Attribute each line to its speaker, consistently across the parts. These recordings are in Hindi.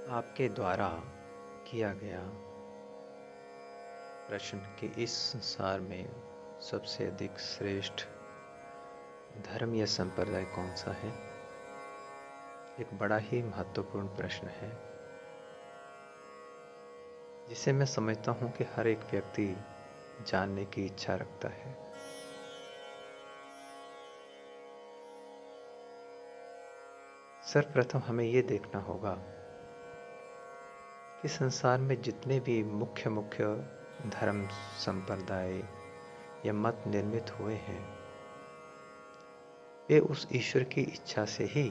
Speaker 1: आपके द्वारा किया गया प्रश्न कि इस संसार में सबसे अधिक श्रेष्ठ धर्म या संप्रदाय कौन सा है, एक बड़ा ही महत्वपूर्ण प्रश्न है जिसे मैं समझता हूं कि हर एक व्यक्ति जानने की इच्छा रखता है। सर्वप्रथम हमें यह देखना होगा कि संसार में जितने भी मुख्य मुख्य धर्म संप्रदाय या मत निर्मित हुए हैं, वे उस ईश्वर की इच्छा से ही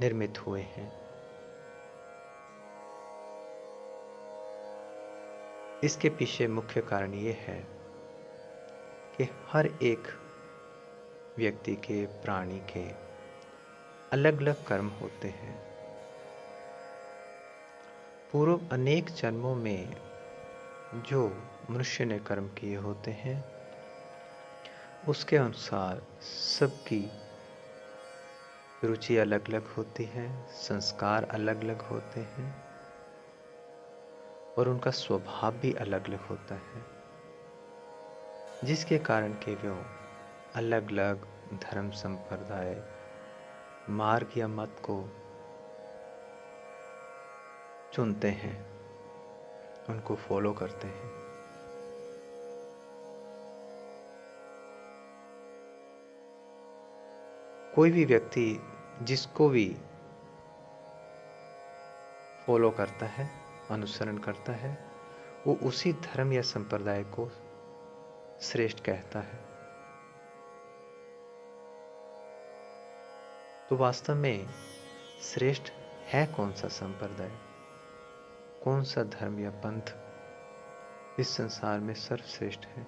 Speaker 1: निर्मित हुए हैं। इसके पीछे मुख्य कारण ये है कि हर एक व्यक्ति के, प्राणी के अलग अलग कर्म होते हैं। पूर्व अनेक जन्मों में जो मनुष्य ने कर्म किए होते हैं, उसके अनुसार सबकी रुचि अलग अलग होती है, संस्कार अलग अलग होते हैं और उनका स्वभाव भी अलग अलग होता है, जिसके कारण के वो अलग अलग धर्म संप्रदाय, मार्ग या मत को चुनते हैं, उनको फॉलो करते हैं। कोई भी व्यक्ति जिसको भी फॉलो करता है, अनुसरण करता है, वो उसी धर्म या संप्रदाय को श्रेष्ठ कहता है। तो वास्तव में श्रेष्ठ है कौन सा संप्रदाय, कौन सा धर्म या पंथ इस संसार में सर्वश्रेष्ठ है?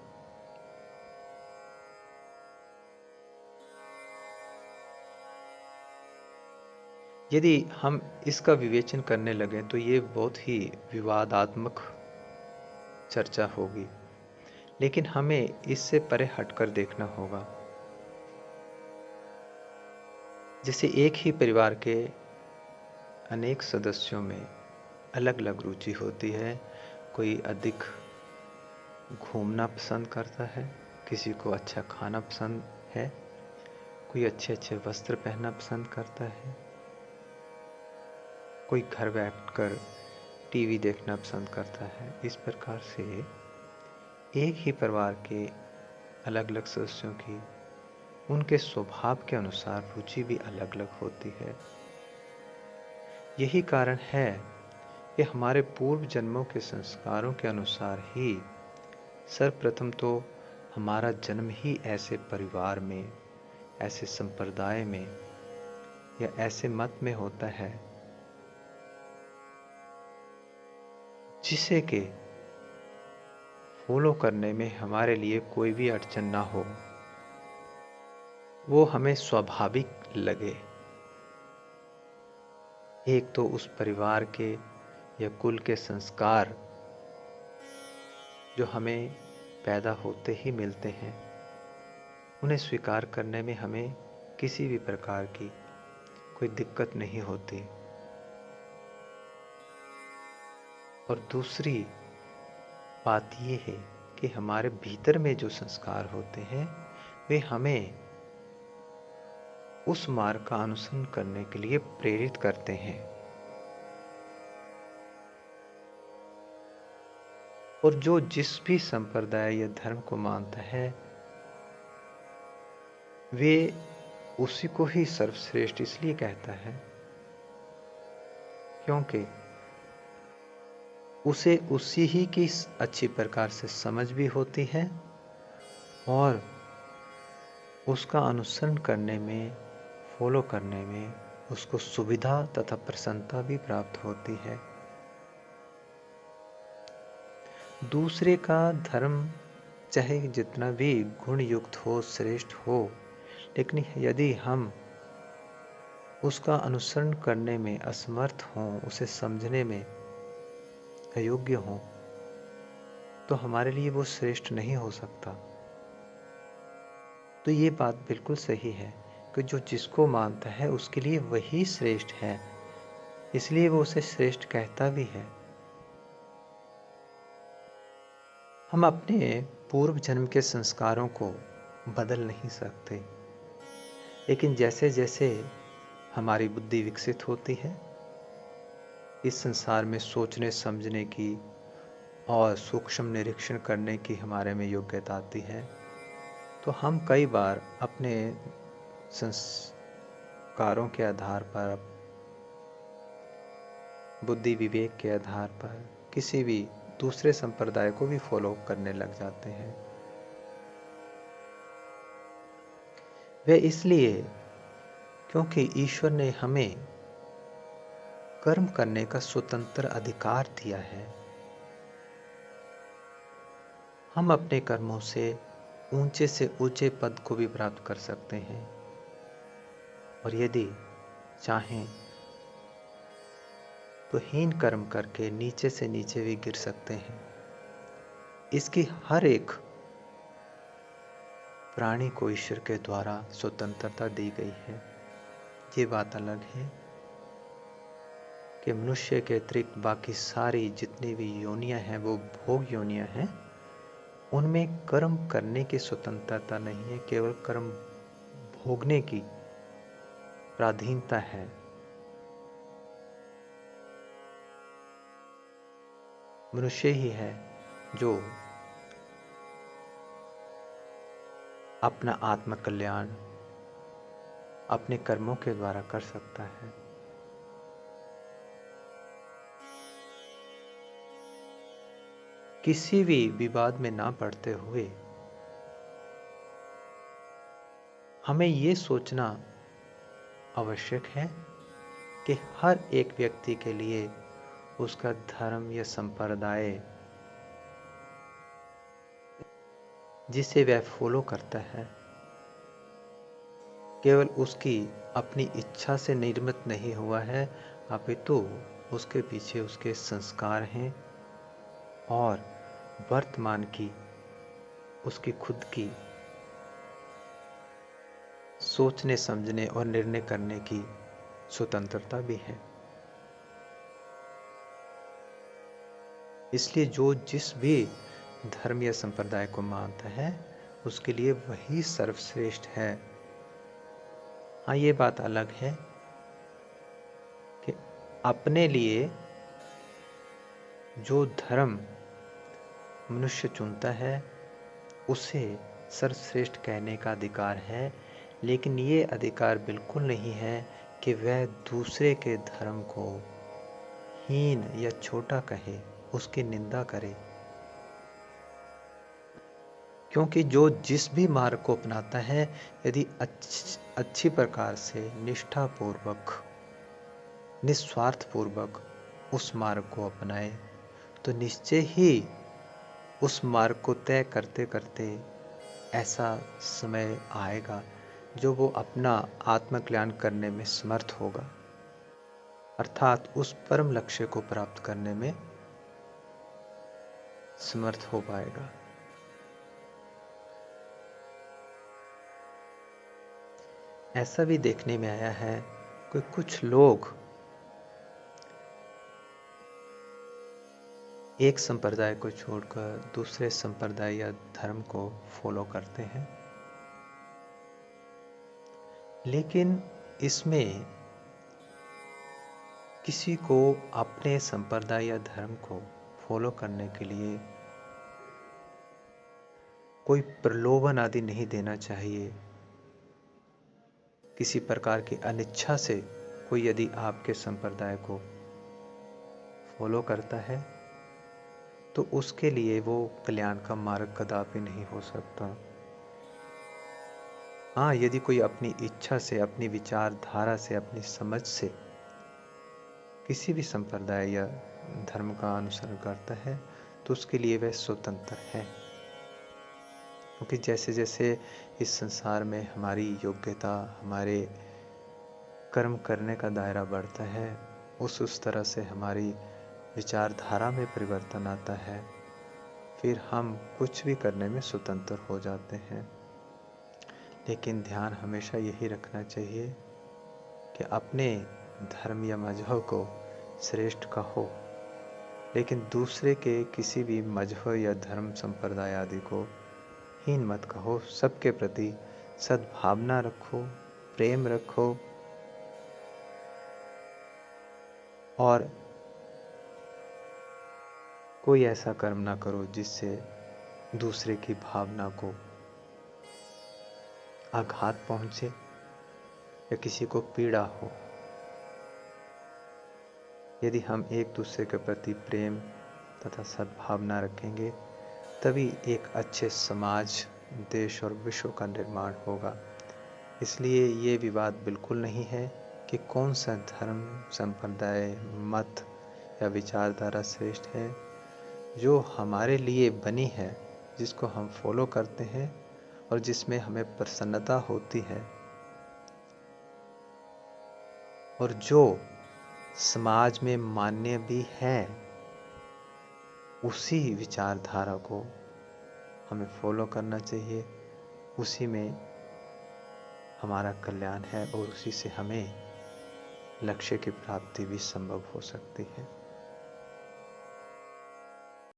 Speaker 1: यदि हम इसका विवेचन करने लगे तो ये बहुत ही विवादात्मक चर्चा होगी, लेकिन हमें इससे परे हटकर देखना होगा। जैसे एक ही परिवार के अनेक सदस्यों में अलग अलग रुचि होती है। कोई अधिक घूमना पसंद करता है, किसी को अच्छा खाना पसंद है, कोई अच्छे अच्छे वस्त्र पहनना पसंद करता है, कोई घर बैठकर टीवी देखना पसंद करता है। इस प्रकार से एक ही परिवार के अलग अलग सदस्यों की उनके स्वभाव के अनुसार रुचि भी अलग अलग होती है। यही कारण है कि हमारे पूर्व जन्मों के संस्कारों के अनुसार ही सर्वप्रथम तो हमारा जन्म ही ऐसे परिवार में, ऐसे संप्रदाय में या ऐसे मत में होता है जिसे के फॉलो करने में हमारे लिए कोई भी अड़चन ना हो, वो हमें स्वाभाविक लगे। एक तो उस परिवार के या कुल के संस्कार जो हमें पैदा होते ही मिलते हैं, उन्हें स्वीकार करने में हमें किसी भी प्रकार की कोई दिक्कत नहीं होती। और दूसरी बात यह है कि हमारे भीतर में जो संस्कार होते हैं, वे हमें उस मार्ग का अनुसरण करने के लिए प्रेरित करते हैं। और जो जिस भी संप्रदाय या धर्म को मानता है, वे उसी को ही सर्वश्रेष्ठ इसलिए कहता है क्योंकि उसे उसी ही की अच्छी प्रकार से समझ भी होती है और उसका अनुसरण करने में, फॉलो करने में उसको सुविधा तथा प्रसन्नता भी प्राप्त होती है। दूसरे का धर्म चाहे जितना भी गुण युक्त हो, श्रेष्ठ हो, लेकिन यदि हम उसका अनुसरण करने में असमर्थ हों, उसे समझने में अयोग्य हों, तो हमारे लिए वो श्रेष्ठ नहीं हो सकता। तो ये बात बिल्कुल सही है कि जो जिसको मानता है उसके लिए वही श्रेष्ठ है। इसलिए वो उसे श्रेष्ठ कहता भी है। हम अपने पूर्व जन्म के संस्कारों को बदल नहीं सकते, लेकिन जैसे जैसे हमारी बुद्धि विकसित होती है, इस संसार में सोचने समझने की और सूक्ष्म निरीक्षण करने की हमारे में योग्यता आती है, तो हम कई बार अपने संस्कारों के आधार पर, बुद्धि विवेक के आधार पर किसी भी दूसरे संप्रदाय को भी फॉलो करने लग जाते हैं। वह इसलिए क्योंकि ईश्वर ने हमें कर्म करने का स्वतंत्र अधिकार दिया है। हम अपने कर्मों से ऊंचे पद को भी प्राप्त कर सकते हैं, और यदि चाहें तो हीन कर्म करके नीचे से नीचे भी गिर सकते हैं। इसकी हर एक प्राणी को ईश्वर के द्वारा स्वतंत्रता दी गई है। ये बात अलग है कि मनुष्य के अतिरिक्त बाकी सारी जितनी भी योनियां हैं वो भोग योनियां हैं। उनमें कर्म करने की स्वतंत्रता नहीं है, केवल कर्म भोगने की पराधीनता है। मनुष्य ही है जो अपना आत्म कल्याण अपने कर्मों के द्वारा कर सकता है। किसी भी विवाद में ना पड़ते हुए हमें ये सोचना आवश्यक है कि हर एक व्यक्ति के लिए उसका धर्म या संप्रदाय जिसे वह फॉलो करता है, केवल उसकी अपनी इच्छा से निर्मित नहीं हुआ है, अपितु उसके पीछे उसके संस्कार हैं और वर्तमान की उसकी खुद की सोचने समझने और निर्णय करने की स्वतंत्रता भी है। इसलिए जो जिस भी धर्म या संप्रदाय को मानता है उसके लिए वही सर्वश्रेष्ठ है। हाँ, ये बात अलग है कि अपने लिए जो धर्म मनुष्य चुनता है उसे सर्वश्रेष्ठ कहने का अधिकार है, लेकिन ये अधिकार बिल्कुल नहीं है कि वह दूसरे के धर्म को हीन या छोटा कहे, उसकी निंदा करे। क्योंकि जो जिस भी मार्ग को अपनाता है, यदि अच्छी प्रकार से निष्ठापूर्वक निस्वार्थपूर्वक उस मार्ग को अपनाए, तो निश्चय ही उस मार्ग को तय करते करते ऐसा समय आएगा जो वो अपना आत्मकल्याण करने में समर्थ होगा, अर्थात उस परम लक्ष्य को प्राप्त करने में समर्थ हो पाएगा। ऐसा भी देखने में आया है कि कुछ लोग एक संप्रदाय को छोड़कर दूसरे संप्रदाय या धर्म को फॉलो करते हैं, लेकिन इसमें किसी को अपने संप्रदाय या धर्म को फॉलो करने के लिए कोई प्रलोभन आदि नहीं देना चाहिए। किसी प्रकार की अनिच्छा से कोई यदि आपके संप्रदाय को फॉलो करता है तो उसके लिए वो कल्याण का मार्ग कदापि नहीं हो सकता। हाँ, यदि कोई अपनी इच्छा से, अपनी विचारधारा से, अपनी समझ से किसी भी संप्रदाय या धर्म का अनुसरण करता है तो उसके लिए वह स्वतंत्र है। क्योंकि जैसे जैसे इस संसार में हमारी योग्यता, हमारे कर्म करने का दायरा बढ़ता है, उस तरह से हमारी विचारधारा में परिवर्तन आता है, फिर हम कुछ भी करने में स्वतंत्र हो जाते हैं। लेकिन ध्यान हमेशा यही रखना चाहिए कि अपने धर्म या मजहब को श्रेष्ठ का हो, लेकिन दूसरे के किसी भी मजहब या धर्म संप्रदाय आदि को हीन मत कहो। सबके प्रति सद्भावना रखो, प्रेम रखो और कोई ऐसा कर्म ना करो जिससे दूसरे की भावना को आघात पहुंचे या किसी को पीड़ा हो। यदि हम एक दूसरे के प्रति प्रेम तथा सद्भावना रखेंगे, तभी एक अच्छे समाज, देश और विश्व का निर्माण होगा। इसलिए ये विवाद बिल्कुल नहीं है कि कौन सा धर्म, संप्रदाय, मत या विचारधारा श्रेष्ठ है। जो हमारे लिए बनी है, जिसको हम फॉलो करते हैं और जिसमें हमें प्रसन्नता होती है, और जो समाज में मान्य भी है, उसी विचारधारा को हमें फॉलो करना चाहिए। उसी में हमारा कल्याण है और उसी से हमें लक्ष्य की प्राप्ति भी संभव हो सकती है।